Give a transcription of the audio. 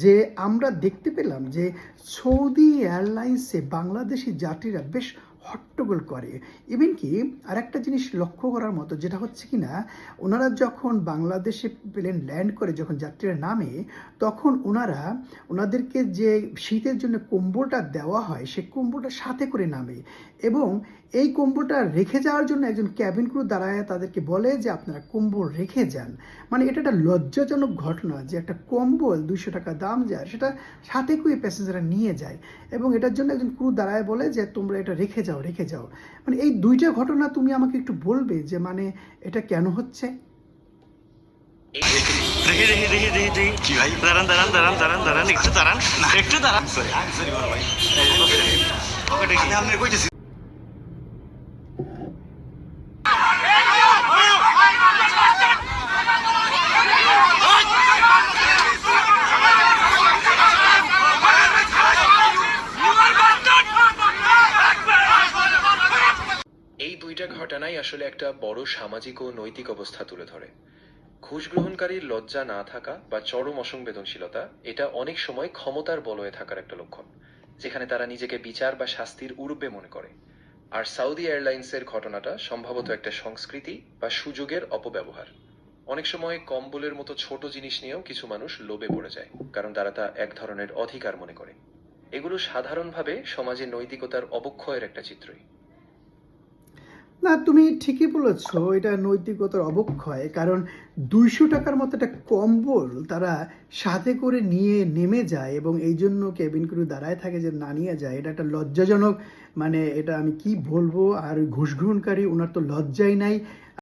যে আমরা দেখতে পেলাম যে সৌদি এয়ারলাইন্সে বাংলাদেশি যাত্রীরা বেশ হট্টগোল করে। ইভেন কি আরেকটা জিনিস লক্ষ্য করার মতো যেটা হচ্ছে কি না, ওনারা যখন বাংলাদেশে প্লেন ল্যান্ড করে যখন যাত্রীরা নামে, তখন ওনাদেরকে যে শীতের জন্য কম্বলটা দেওয়া হয় সে কম্বলটা সাথে করে নামে এবং এই কম্বলটা রেখে যাওয়ার জন্য একজন ক্যাবিন ক্রু দাঁড়ায় তাদেরকে বলে যে আপনারা কম্বল রেখে যান। মানে এটা একটা লজ্জাজনক ঘটনা যে একটা কম্বল 200 টাকা দাম যায় সেটা সাথে করে প্যাসেঞ্জাররা নিয়ে যায় এবং এটার জন্য একজন ক্রু দাঁড়ায় বলে যে তোমরা এটা রেখে যাও রেখে যাও। মানে এই দুইটা ঘটনা তুমি আমাকে একটু বলবে যে মানে এটা কেন হচ্ছে? দেখি দেখি দেখি দেখি দেখি কি ভাই, দাঁড়ান দাঁড়ান দাঁড়ান দাঁড়ান দাঁড়ান একটু দাঁড়ান একটু দাঁড়ান। সরি সরি বড় ভাই, ওটা কি? আমি আপনার কইতেছি। এই দুইটা ঘটনাই আসলে একটা বড় সামাজিক ও নৈতিক অবস্থা তুলে ধরে। ঘুষ গ্রহণকারীর লজ্জা না থাকা বা চরম অসংবেদনশীলতা এটা অনেক সময় ক্ষমতার বলয়ে থাকার একটা লক্ষণ, যেখানে তারা নিজেকে বিচার বা শাস্তির ঊর্ধ্বে মনে করে। আর সৌদি এয়ারলাইন্সের ঘটনাটা সম্ভবত একটা সংস্কৃতি বা সুযোগের অপব্যবহার। অনেক সময় কম্বলের মতো ছোট জিনিস নিয়েও কিছু মানুষ লোভে পড়ে যায়, কারণ তারা তা এক ধরনের অধিকার মনে করে। এগুলো সাধারণভাবে সমাজে নৈতিকতার অবক্ষয়ের একটা চিত্রই। না, তুমি ঠিকই বলেছ, এটা নৈতিকতার অবক্ষয়। কারণ 200 টাকার মতো একটা কম্বল তারা সাথে করে নিয়ে নেমে যায় এবং এই জন্য কেবিন ক্রু দাঁড়ায় থাকে যে না নিয়ে যায়। এটা একটা লজ্জাজনক, মানে এটা আমি কি বলবো। আর ওই ঘুষ গ্রহণকারী ওনার তো লজ্জাই নাই।